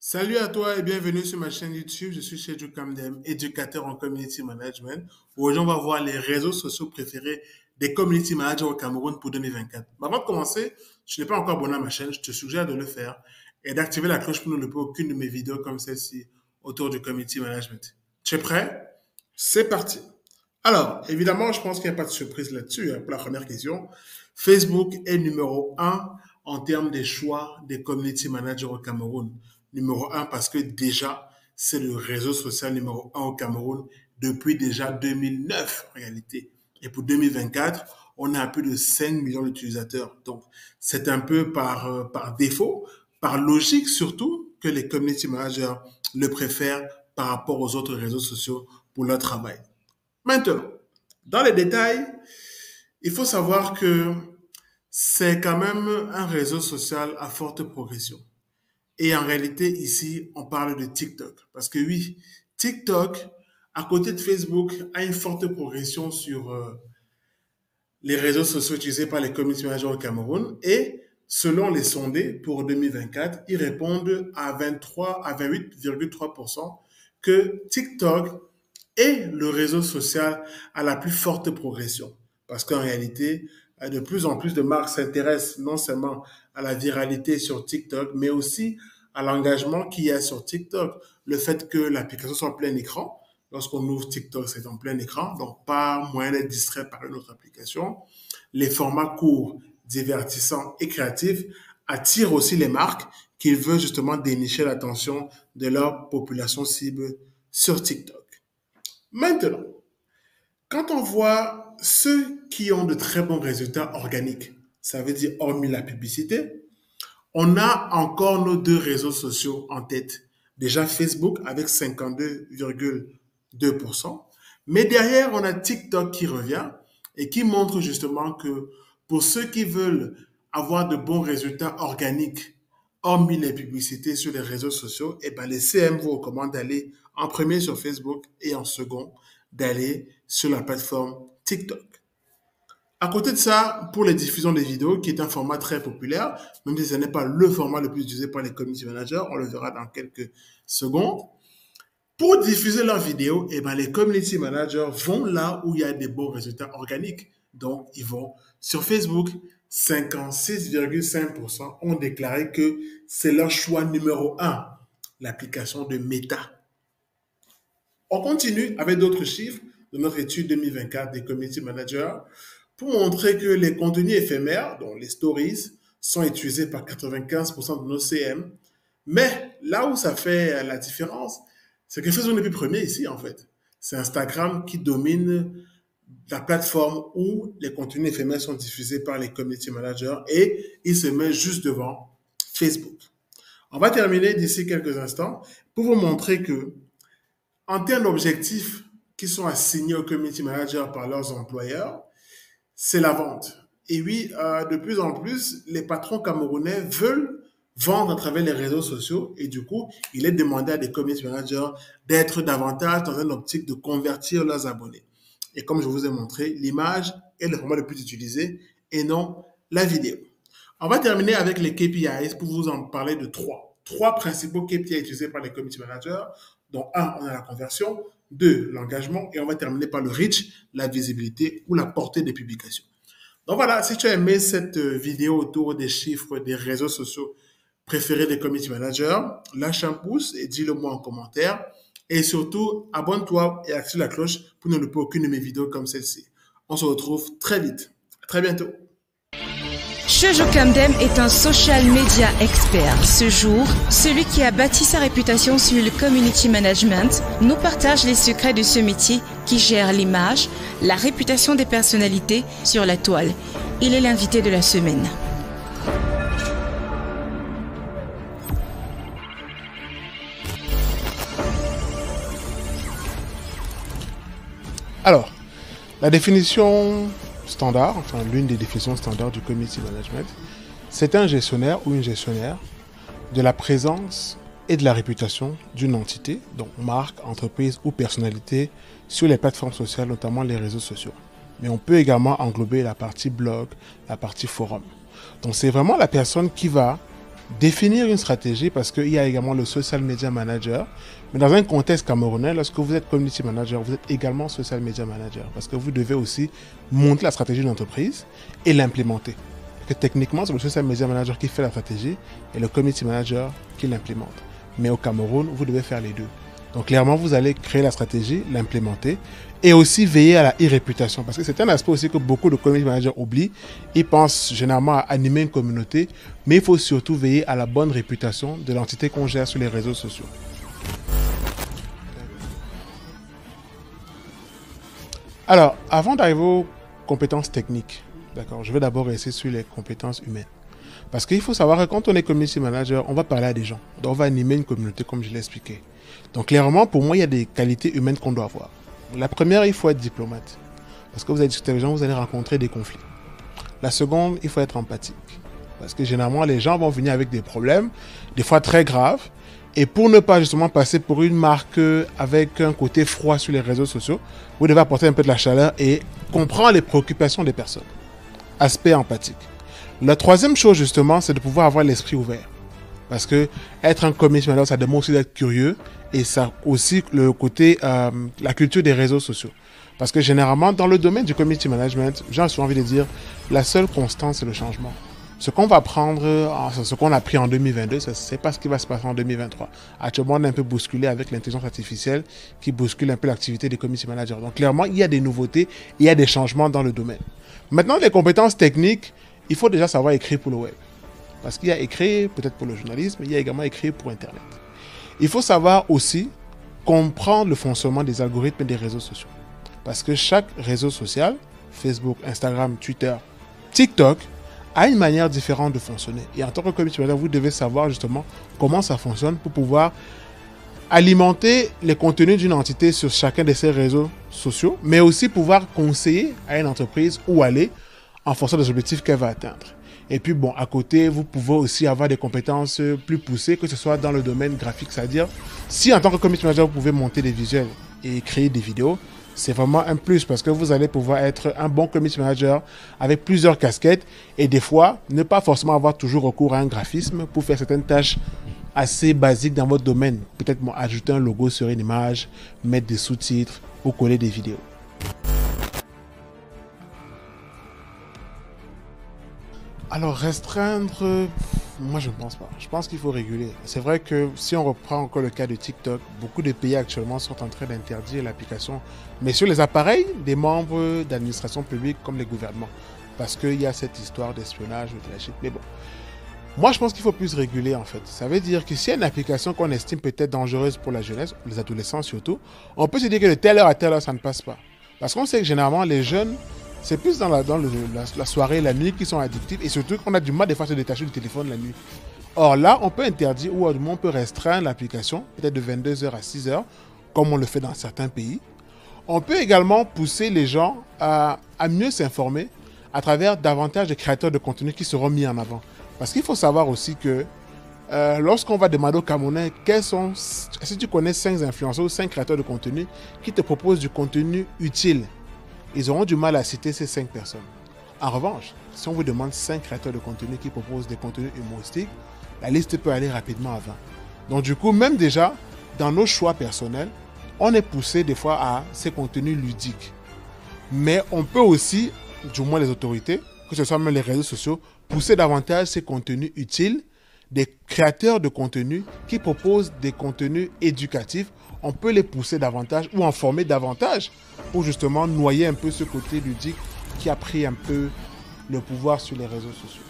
Salut à toi et bienvenue sur ma chaîne YouTube. Je suis Chedjou Kamdem, éducateur en community management. Aujourd'hui, on va voir les réseaux sociaux préférés des community managers au Cameroun pour 2024. Mais avant de commencer, si tu n'es pas encore abonné à ma chaîne, je te suggère de le faire et d'activer la cloche pour ne louper aucune de mes vidéos comme celle-ci autour du community management. Tu es prêt? C'est parti. Alors, évidemment, je pense qu'il n'y a pas de surprise là-dessus, hein, pour la première question. Facebook est numéro un en termes des choix des community managers au Cameroun. Numéro un parce que déjà, c'est le réseau social numéro un au Cameroun depuis déjà 2009 en réalité. Et pour 2024, on a plus de 5 millions d'utilisateurs. Donc, c'est un peu par défaut, par logique surtout, que les community managers le préfèrent par rapport aux autres réseaux sociaux pour leur travail. Maintenant, dans les détails, il faut savoir que c'est quand même un réseau social à forte progression. Et en réalité, ici, on parle de TikTok. Parce que oui, TikTok, à côté de Facebook, a une forte progression sur les réseaux sociaux utilisés par les community managers au Cameroun. Et selon les sondés pour 2024, ils répondent à 23 à 28,3% que TikTok est le réseau social à la plus forte progression. Parce qu'en réalité, de plus en plus de marques s'intéressent non seulement à la viralité sur TikTok, mais aussi à l'engagement qu'il y a sur TikTok. Le fait que l'application soit en plein écran. Lorsqu'on ouvre TikTok, c'est en plein écran, donc pas moyen d'être distrait par une autre application. Les formats courts, divertissants et créatifs attirent aussi les marques qui veulent justement dénicher l'attention de leur population cible sur TikTok. Maintenant, quand on voit ceux qui ont de très bons résultats organiques, ça veut dire hormis la publicité, on a encore nos deux réseaux sociaux en tête. Déjà Facebook avec 52,2%, mais derrière, on a TikTok qui revient et qui montre justement que pour ceux qui veulent avoir de bons résultats organiques, hormis les publicités sur les réseaux sociaux, et ben les CM vous recommandent d'aller en premier sur Facebook et en second d'aller sur la plateforme TikTok. À côté de ça, pour les diffusions des vidéos, qui est un format très populaire, même si ce n'est pas le format le plus utilisé par les community managers, on le verra dans quelques secondes. Pour diffuser leurs vidéos, eh ben, les community managers vont là où il y a des bons résultats organiques. Donc, ils vont sur Facebook. 56,5% ont déclaré que c'est leur choix numéro un, l'application de Meta. On continue avec d'autres chiffres de notre étude 2024 des community managers pour montrer que les contenus éphémères, dont les stories, sont utilisés par 95% de nos CM. Mais là où ça fait la différence, c'est que Facebook n'est plus premier ici, en fait. C'est Instagram qui domine la plateforme où les contenus éphémères sont diffusés par les community managers et il se met juste devant Facebook. On va terminer d'ici quelques instants pour vous montrer que, en termes d'objectifs qui sont assignés aux community managers par leurs employeurs, c'est la vente. Et oui, de plus en plus, les patrons camerounais veulent vendre à travers les réseaux sociaux et du coup, il est demandé à des community managers d'être davantage dans une optique de convertir leurs abonnés. Et comme je vous ai montré, l'image est le format le plus utilisé et non la vidéo. On va terminer avec les KPIs pour vous en parler de trois. Trois principaux KPIs utilisés par les community managers, dont un, on a la conversion, deux, l'engagement, et on va terminer par le reach, la visibilité ou la portée des publications. Donc voilà, si tu as aimé cette vidéo autour des chiffres des réseaux sociaux préférés des community managers, lâche un pouce et dis-le moi en commentaire. Et surtout, abonne-toi et active la cloche pour ne louper aucune de mes vidéos comme celle-ci. On se retrouve très vite. À très bientôt. Chedjou Kamdem est un social media expert. Ce jour, celui qui a bâti sa réputation sur le community management nous partage les secrets de ce métier qui gère l'image, la réputation des personnalités sur la toile. Il est l'invité de la semaine. Alors, la définition standard, enfin l'une des définitions standards du community management, c'est un gestionnaire ou une gestionnaire de la présence et de la réputation d'une entité, donc marque, entreprise ou personnalité, sur les plateformes sociales, notamment les réseaux sociaux. Mais on peut également englober la partie blog, la partie forum. Donc c'est vraiment la personne qui va définir une stratégie parce qu'il y a également le social media manager. Mais dans un contexte camerounais, lorsque vous êtes community manager, vous êtes également social media manager parce que vous devez aussi monter la stratégie de l'entreprise et l'implémenter. Que techniquement, c'est le social media manager qui fait la stratégie et le community manager qui l'implémente. Mais au Cameroun, vous devez faire les deux. Donc clairement, vous allez créer la stratégie, l'implémenter et aussi veiller à la e-réputation. Parce que c'est un aspect aussi que beaucoup de community managers oublient. Ils pensent généralement à animer une communauté, mais il faut surtout veiller à la bonne réputation de l'entité qu'on gère sur les réseaux sociaux. Alors, avant d'arriver aux compétences techniques, d'accord, je vais d'abord rester sur les compétences humaines. Parce qu'il faut savoir que quand on est community manager, on va parler à des gens. Donc, on va animer une communauté comme je l'ai expliqué. Donc, clairement, pour moi, il y a des qualités humaines qu'on doit avoir. La première, il faut être diplomate. Parce que vous allez discuter avec les gens, vous allez rencontrer des conflits. La seconde, il faut être empathique. Parce que généralement, les gens vont venir avec des problèmes, des fois très graves. Et pour ne pas justement passer pour une marque avec un côté froid sur les réseaux sociaux, vous devez apporter un peu de la chaleur et comprendre les préoccupations des personnes. Aspect empathique. La troisième chose, justement, c'est de pouvoir avoir l'esprit ouvert. Parce que être un community manager, ça demande aussi d'être curieux et ça aussi le côté, la culture des réseaux sociaux. Parce que généralement, dans le domaine du community management, j'ai souvent envie de dire, la seule constante, c'est le changement. Ce qu'on va prendre, ce qu'on a pris en 2022, ce n'est pas ce qui va se passer en 2023. Actuellement, on est un peu bousculé avec l'intelligence artificielle qui bouscule un peu l'activité des community managers. Donc, clairement, il y a des nouveautés, il y a des changements dans le domaine. Maintenant, les compétences techniques, il faut déjà savoir écrire pour le web. Parce qu'il y a écrit peut-être pour le journalisme, il y a également écrit pour Internet. Il faut savoir aussi comprendre le fonctionnement des algorithmes et des réseaux sociaux. Parce que chaque réseau social, Facebook, Instagram, Twitter, TikTok, a une manière différente de fonctionner. Et en tant que community manager, vous devez savoir justement comment ça fonctionne pour pouvoir alimenter les contenus d'une entité sur chacun de ces réseaux sociaux, mais aussi pouvoir conseiller à une entreprise où aller en fonction des objectifs qu'elle va atteindre. Et puis bon, à côté, vous pouvez aussi avoir des compétences plus poussées, que ce soit dans le domaine graphique, c'est-à-dire si en tant que community manager, vous pouvez monter des visuels et créer des vidéos, c'est vraiment un plus parce que vous allez pouvoir être un bon community manager avec plusieurs casquettes et des fois, ne pas forcément avoir toujours recours à un graphisme pour faire certaines tâches assez basiques dans votre domaine. Peut-être ajouter un logo sur une image, mettre des sous-titres ou coller des vidéos. Alors, restreindre, moi je ne pense pas. Je pense qu'il faut réguler. C'est vrai que si on reprend encore le cas de TikTok, beaucoup de pays actuellement sont en train d'interdire l'application, mais sur les appareils des membres d'administration publique comme les gouvernements. Parce qu'il y a cette histoire d'espionnage ou de la chute. Mais bon, moi je pense qu'il faut plus réguler en fait. Ça veut dire que s'il y a une application qu'on estime peut-être dangereuse pour la jeunesse, les adolescents surtout, on peut se dire que de telle heure à telle heure ça ne passe pas. Parce qu'on sait que généralement les jeunes, c'est plus dans la soirée, la nuit qui sont addictifs et surtout qu'on a du mal des fois à se détacher du téléphone la nuit. Or là, on peut interdire ou du moins on peut restreindre l'application, peut-être de 22h à 6h, comme on le fait dans certains pays. On peut également pousser les gens à mieux s'informer à travers davantage de créateurs de contenu qui seront mis en avant. Parce qu'il faut savoir aussi que lorsqu'on va demander aux Camerounais est-ce que tu connais 5 influenceurs ou 5 créateurs de contenu qui te proposent du contenu utile, ils auront du mal à citer ces 5 personnes. En revanche, si on vous demande 5 créateurs de contenu qui proposent des contenus humoristiques, la liste peut aller rapidement à 20. Donc du coup, même déjà, dans nos choix personnels, on est poussé des fois à ces contenus ludiques. Mais on peut aussi, du moins les autorités, que ce soit même les réseaux sociaux, pousser davantage ces contenus utiles, des créateurs de contenu qui proposent des contenus éducatifs. On peut les pousser davantage ou en former davantage pour justement noyer un peu ce côté ludique qui a pris un peu le pouvoir sur les réseaux sociaux.